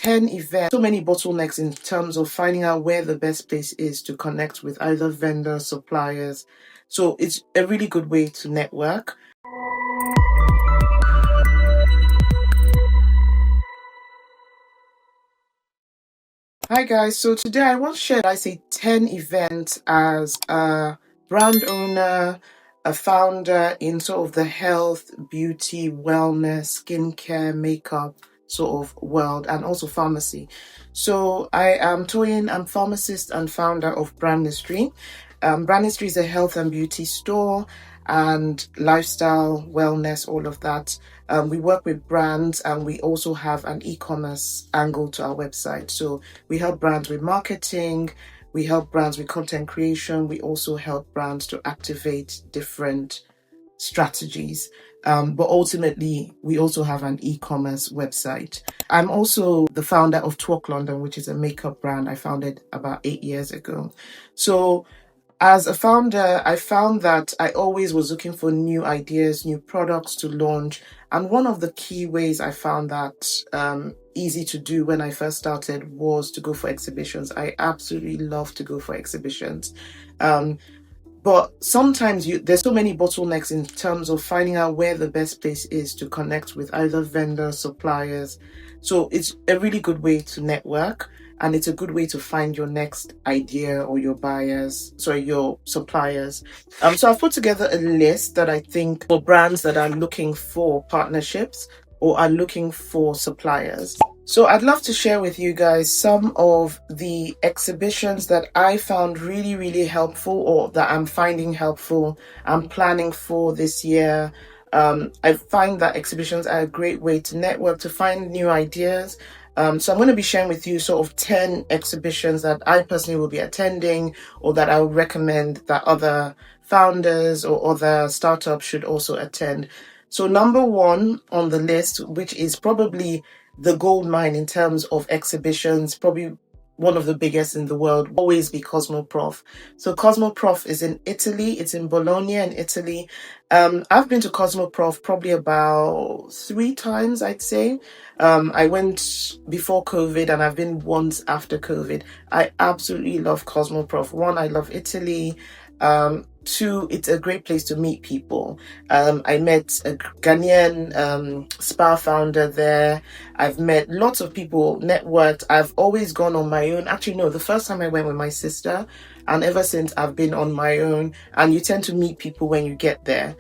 10 events, so many bottlenecks in terms of finding out where the best place is to connect with either vendors, suppliers. So it's a really good way to network. Hi guys, so today I want to share, 10 events as a brand owner, a founder in sort of the health, beauty, wellness, skincare, makeup sort of world, and also pharmacy. So I am Toyin, I'm pharmacist and founder of Brandistry. Brandistry is a health and beauty store and lifestyle, wellness, all of that. We work with brands and we also have an e-commerce angle to our website. So we help brands with marketing, we help brands with content creation, we also help brands to activate different strategies. But ultimately, we also have an e-commerce website. I'm also the founder of Talk London, which is a makeup brand I founded about 8 years ago. So as a founder, I found that I always was looking for new ideas, new products to launch. And one of the key ways I found that easy to do when I first started was to go for exhibitions. I absolutely love to go for exhibitions. But sometimes there's so many bottlenecks in terms of finding out where the best place is to connect with either vendors, suppliers. So it's a really good way to network, and it's a good way to find your next idea or your your suppliers. So I've put together a list that I think for brands that are looking for partnerships or are looking for suppliers. So I'd love to share with you guys some of the exhibitions that I found really, really helpful, or that I'm finding helpful, I'm planning for this year. I find that exhibitions are a great way to network, to find new ideas. So I'm going to be sharing with you sort of 10 exhibitions that I personally will be attending, or that I would recommend that other founders or other startups should also attend. So number one on the list, which is probably the gold mine in terms of exhibitions, probably one of the biggest in the world, always be Cosmoprof. So Cosmoprof is in Italy. It's in Bologna in Italy. I've been to Cosmoprof probably about 3 times, I'd say. I went before COVID and I've been once after COVID. I absolutely love Cosmoprof. One, I love Italy. Two, it's a great place to meet people. I met a Ghanaian spa founder there. I've met lots of people, networked. I've always gone on my own. Actually, no, the first time I went with my sister, and ever since I've been on my own. And you tend to meet people when you get there.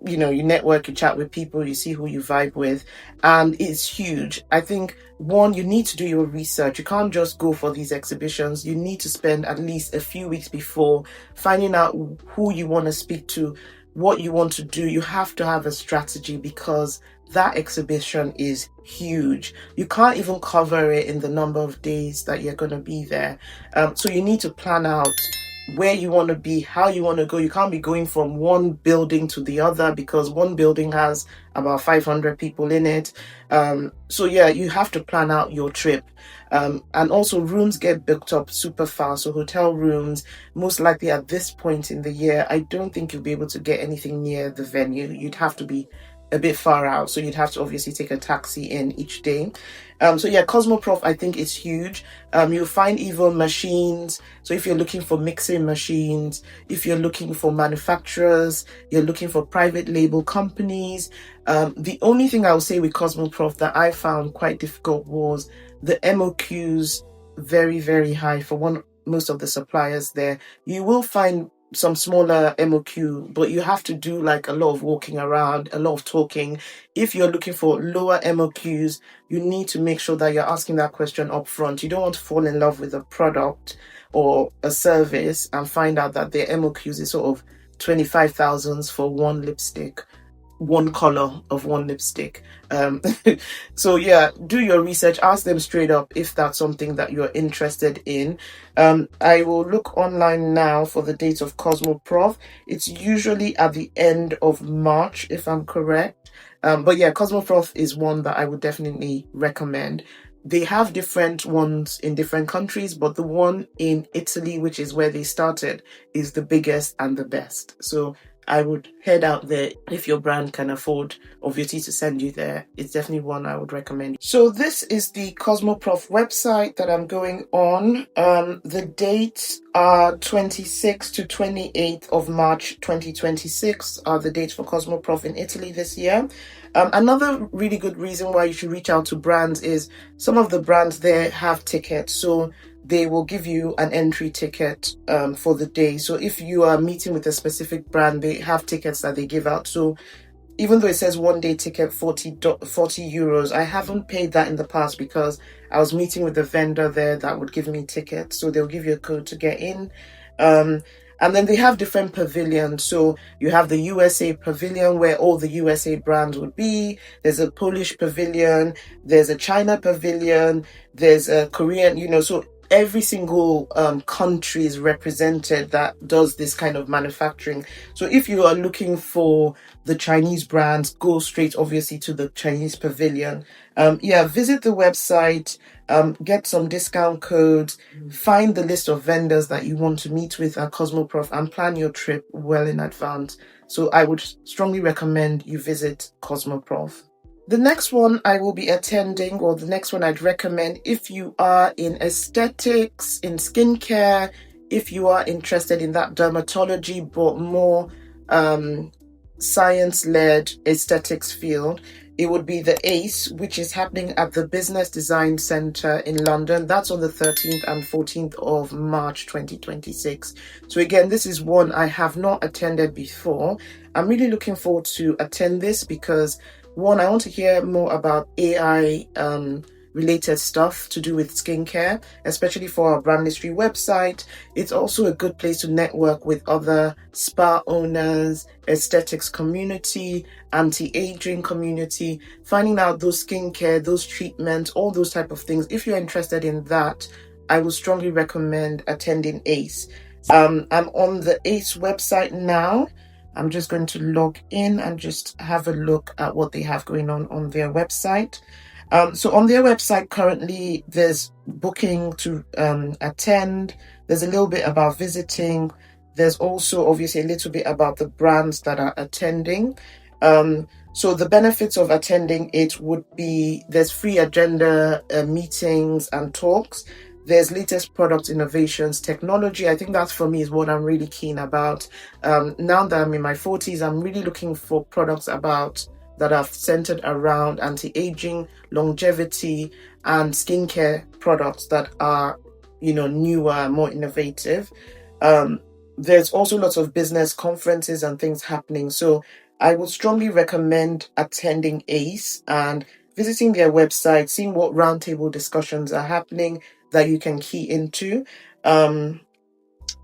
You network, you chat with people, you see who you vibe with, and it's huge. I think, one, you need to do your research. You can't just go for these exhibitions. You need to spend at least a few weeks before finding out who you want to speak to, what you want to do. You have to have a strategy, because that exhibition is huge. You can't even cover it in the number of days that you're going to be there. So you need to plan out where you want to be, how you want to go. You can't be going from one building to the other, because one building has about 500 people in it. So yeah, you have to plan out your trip. And also, rooms get booked up super fast. So hotel rooms, most likely at this point in the year, I don't think you'll be able to get anything near the venue. You'd have to be a bit far out, so you'd have to obviously take a taxi in each day. So yeah, Cosmoprof I think is huge. You'll find even machines. So if you're looking for mixing machines, if you're looking for manufacturers, you're looking for private label companies. The only thing I would say with Cosmoprof that I found quite difficult was the MOQs, very, very high for most of the suppliers there. You will find some smaller MOQ, but you have to do like a lot of walking around, a lot of talking. If you're looking for lower MOQs, you need to make sure that you're asking that question up front. You don't want to fall in love with a product or a service and find out that their MOQs is sort of 25,000 for one lipstick, one color of one lipstick. So yeah, do your research, ask them straight up if that's something that you're interested in. I will look online now for the date of Cosmoprof. It's usually at the end of March, if I'm correct. But yeah, Cosmoprof is one that I would definitely recommend. They have different ones in different countries, but the one in Italy, which is where they started, is the biggest and the best. So I would head out there if your brand can afford obviously to send you there. It's definitely one I would recommend. So this is the Cosmoprof website that I'm going on. The dates are 26th to 28th of March 2026 are the dates for Cosmoprof in Italy this year. Another really good reason why you should reach out to brands is some of the brands there have tickets. So they will give you an entry ticket for the day. So if you are meeting with a specific brand, they have tickets that they give out. So even though it says 1 day ticket 40 euros, I haven't paid that in the past because I was meeting with a vendor there that would give me tickets. So they'll give you a code to get in. And then they have different pavilions. So you have the USA pavilion where all the USA brands would be. There's a Polish pavilion. There's a China pavilion. There's a Korean, so every single country is represented that does this kind of manufacturing. So if you are looking for the Chinese brands, go straight obviously to the Chinese pavilion. Visit the website, get some discount codes, find the list of vendors that you want to meet with at Cosmoprof, and plan your trip well in advance. So I would strongly recommend you visit Cosmoprof. The next one I will be attending, or the next one I'd recommend if you are in aesthetics, in skincare, if you are interested in that dermatology, but more science-led aesthetics field, it would be the ACE, which is happening at the Business Design Centre in London. That's on the 13th and 14th of March 2026. So again, this is one I have not attended before. I'm really looking forward to attend this because one, I want to hear more about AI related stuff to do with skincare, especially for our brand history website. It's also a good place to network with other spa owners, aesthetics community, anti-aging community, finding out those skincare, those treatments, all those type of things. If you're interested in that, I would strongly recommend attending ACE. I'm on the ACE website now. I'm just going to log in and just have a look at what they have going on their website. So on their website currently, there's booking to attend. There's a little bit about visiting. There's also obviously a little bit about the brands that are attending. So the benefits of attending it would be there's free agenda meetings and talks. There's latest product innovations, technology. I think that for me is what I'm really keen about. Now that I'm in my 40s, I'm really looking for products that are centered around anti-aging, longevity, and skincare products that are, newer, more innovative. There's also lots of business conferences and things happening. So I would strongly recommend attending ACE and visiting their website, seeing what roundtable discussions are happening that you can key into.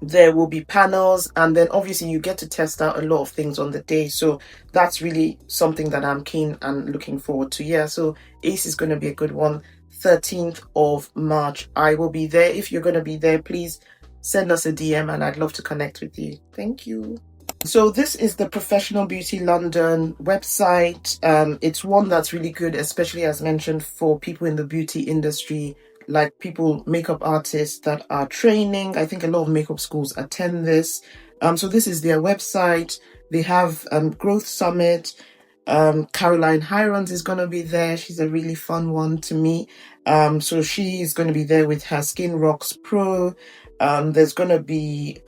There will be panels, and then obviously you get to test out a lot of things on the day. So that's really something that I'm keen and looking forward to. Yeah, so ACE is going to be a good one. 13th of March. I will be there. If you're going to be there, please send us a DM and I'd love to connect with you. Thank you. So this is the Professional Beauty London website. It's one that's really good, especially as mentioned for people in the beauty industry, like makeup artists that are training. I think a lot of makeup schools attend this. So this is their website. They have Growth Summit. Caroline Hirons is going to be there. She's a really fun one to meet. So she is going to be there with her Skin Rocks Pro. There's going to be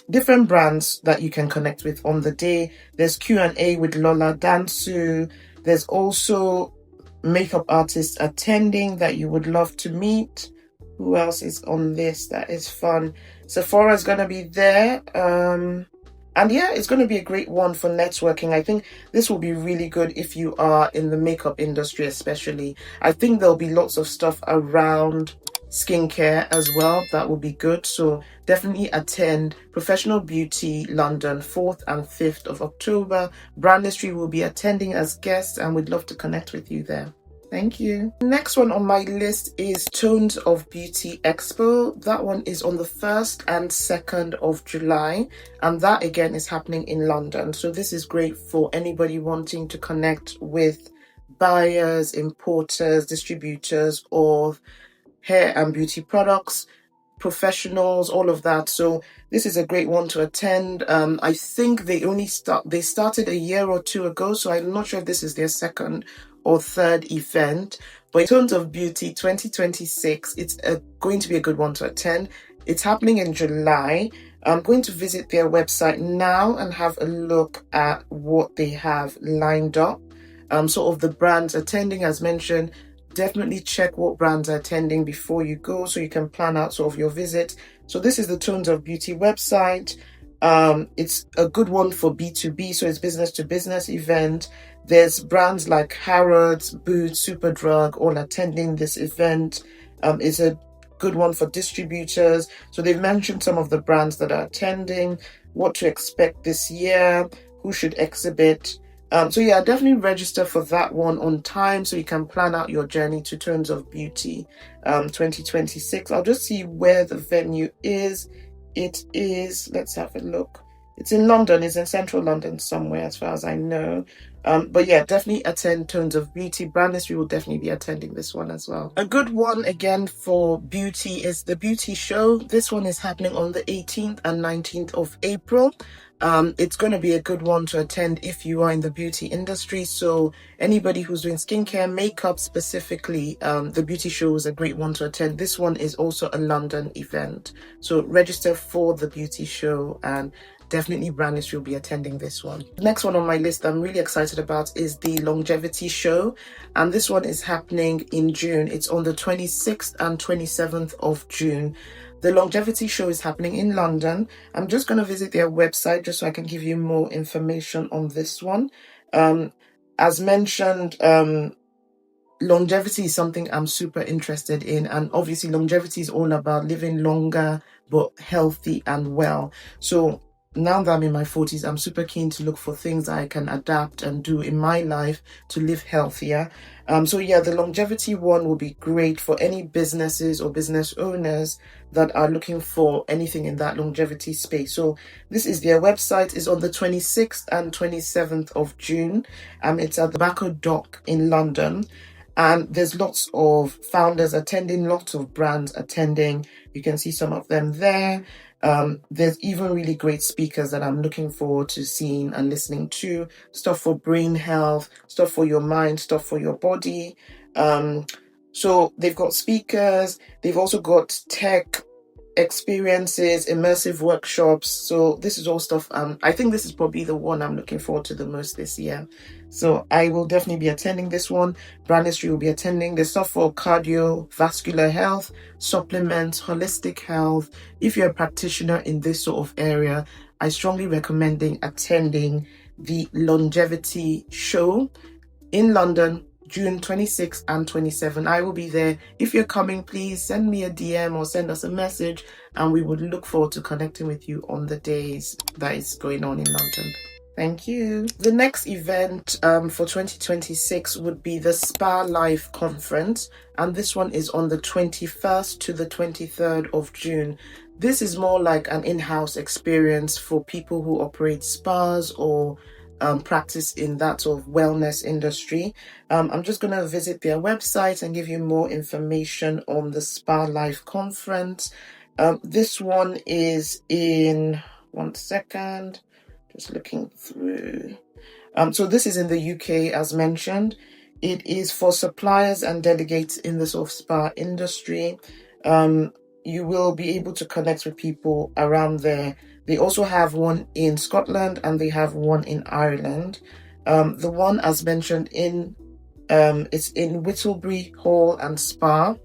different brands that you can connect with on the day. There's Q&A with Lola Dansu. There's also makeup artists attending that you would love to meet. Who else is on this? That is fun. Sephora is going to be there. And yeah, it's going to be a great one for networking. I think this will be really good if you are in the makeup industry, especially. I think there'll be lots of stuff around skincare as well that will be good. So definitely attend Professional Beauty London 4th and 5th of October. Brand History will be attending as guests and we'd love to connect with you there. Thank you. Next one on my list is Tones of Beauty Expo. That one is on the 1st and 2nd of July. And that again is happening in London. So this is great for anybody wanting to connect with buyers, importers, distributors of hair and beauty products. professionals, all of that. So this is a great one to attend. I think they started a year or two ago, so I'm not sure if this is their second or third event. But in terms of beauty 2026, it's going to be a good one to attend. It's happening in July. I'm going to visit their website now and have a look at what they have lined up. Sort of the brands attending, as mentioned. Definitely check what brands are attending before you go so you can plan out sort of your visit. So this is the Tones of Beauty website. It's a good one for B2B, so it's business to business event. There's brands like Harrods, Boots, Superdrug all attending this event. It's a good one for distributors. So they've mentioned some of the brands that are attending, what to expect this year, who should exhibit. So yeah, definitely register for that one on time so you can plan out your journey to Tones of Beauty 2026. I'll just see where the venue is. It is, let's have a look. It's in London, it's in central London somewhere as far as I know. But yeah, definitely attend Tones of Beauty. Brandis, we will definitely be attending this one as well. A good one again for beauty is the beauty show. This one is happening on the 18th and 19th of April. It's going to be a good one to attend if you are in the beauty industry. So anybody who's doing skincare, makeup specifically, the beauty show is a great one to attend. This one is also a London event. So register for the beauty show, and definitely Brandis will be attending this one. The next one on my list I'm really excited about is the longevity show. And this one is happening in June. It's on the 26th and 27th of June. The longevity show is happening in London. I'm just going to visit their website just so I can give you more information on this one. As mentioned, longevity is something I'm super interested in. And obviously longevity is all about living longer, but healthy and well. So now that I'm in my 40s, I'm super keen to look for things I can adapt and do in my life to live healthier. So yeah, the longevity one will be great for any businesses or business owners that are looking for anything in that longevity space. So this is their website. It's on the 26th and 27th of June. It's at the Tobacco Dock in London. And there's lots of founders attending, lots of brands attending. You can see some of them there. There's even really great speakers that I'm looking forward to seeing and listening to. Stuff for brain health, stuff for your mind, stuff for your body. So they've got speakers. They've also got tech experiences, immersive workshops. So this is all stuff. I think this is probably the one I'm looking forward to the most this year. So I will definitely be attending this one. Brandis will be attending. There's stuff for cardiovascular health, supplements, holistic health. If you're a practitioner in this sort of area, I strongly recommend attending the longevity show in London, June 26th and 27th. I will be there. If you're coming, please send me a DM or send us a message, and we would look forward to connecting with you on the days that is going on in London. Thank you. The next event for 2026 would be the Spa Life Conference, and this one is on the 21st to the 23rd of June. This is more like an in-house experience for people who operate spas or practice in that sort of wellness industry. I'm just going to visit their website and give you more information on the Spa Life Conference. This one is in, one second, just looking through. So this is in the UK, as mentioned. It is for suppliers and delegates in the sort of spa industry. You will be able to connect with people around there. They also have one in Scotland and they have one in Ireland. The one, as mentioned, it's in Whittlebury Hall and Spa,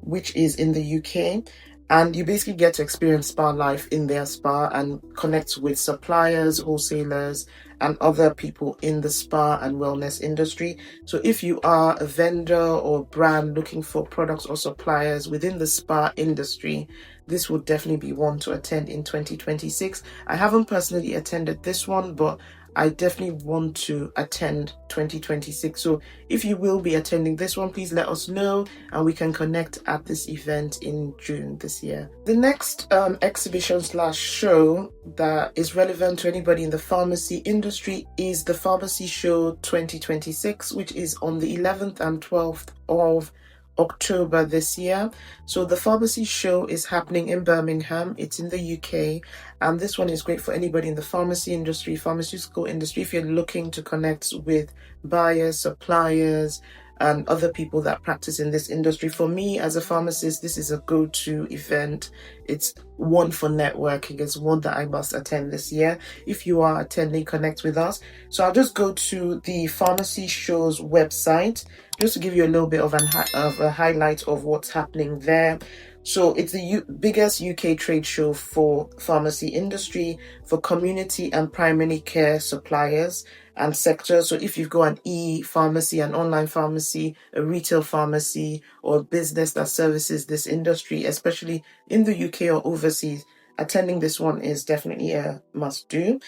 which is in the UK. And you basically get to experience spa life in their spa and connect with suppliers, wholesalers, and other people in the spa and wellness industry. So if you are a vendor or brand looking for products or suppliers within the spa industry, this would definitely be one to attend in 2026. I haven't personally attended this one, but I definitely want to attend 2026. So if you will be attending this one, please let us know and we can connect at this event in June this year. The next exhibition slash show that is relevant to anybody in the pharmacy industry is the Pharmacy Show 2026, which is on the 11th and 12th of October this year. So the pharmacy show is happening in Birmingham. It's in the UK. And this one is great for anybody in the pharmacy industry, pharmaceutical industry, if you're looking to connect with buyers, suppliers, and other people that practice in this industry. For me as a pharmacist, this is a go-to event. It's one for networking. It's one that I must attend this year. If you are attending, connect with us. So I'll just go to the pharmacy show's website just to give you a little bit of a highlight of what's happening there. So it's the biggest UK trade show for pharmacy industry, for community and primary care suppliers and sectors. So if you've got an e-pharmacy, an online pharmacy, a retail pharmacy, or a business that services this industry, especially in the UK or overseas, attending this one is definitely a must do.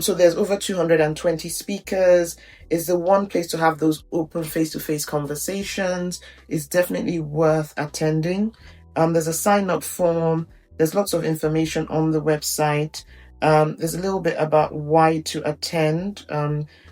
So there's over 220 speakers. It's the one place to have those open face-to-face conversations. It's definitely worth attending. There's a sign-up form. There's lots of information on the website. There's a little bit about why to attend.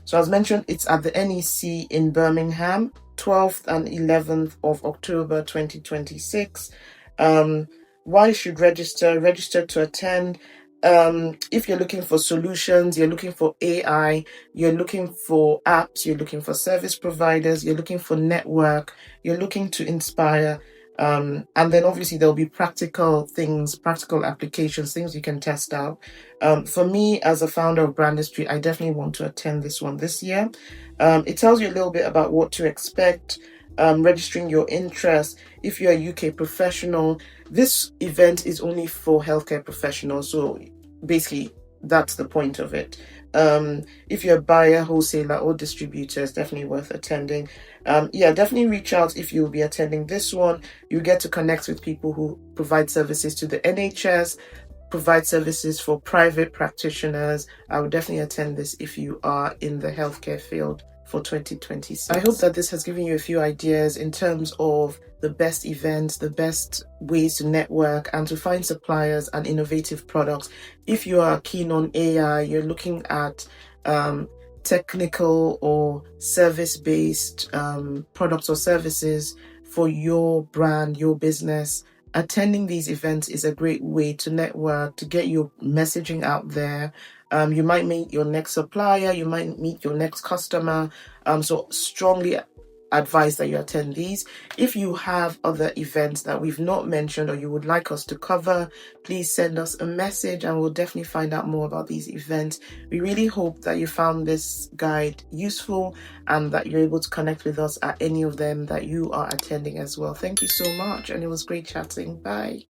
So as mentioned, it's at the NEC in Birmingham, 12th and 11th of October 2026. Why should register to attend? If you're looking for solutions, you're looking for AI, you're looking for apps, you're looking for service providers, you're looking for network, you're looking to inspire, and then obviously there'll be practical things, practical applications, things you can test out. For me as a founder of Brandistry, I definitely want to attend this one this year. It tells you a little bit about what to expect, registering your interest. If you're a UK professional, this event is only for healthcare professionals. So basically, that's the point of it. If you're a buyer, wholesaler, or distributor, it's definitely worth attending. Definitely reach out if you'll be attending this one. You get to connect with people who provide services to the NHS, provide services for private practitioners. I would definitely attend this if you are in the healthcare field for 2026. I hope that this has given you a few ideas in terms of the best events, the best ways to network and to find suppliers and innovative products. If you are keen on AI, you're looking at technical or service-based products or services for your brand, your business, attending these events is a great way to network, to get your messaging out there. You might meet your next supplier, you might meet your next customer. So strongly advise that you attend these. If you have other events that we've not mentioned or you would like us to cover, please send us a message and we'll definitely find out more about these events. We really hope that you found this guide useful and that you're able to connect with us at any of them that you are attending as well. Thank you so much, and it was great chatting. Bye.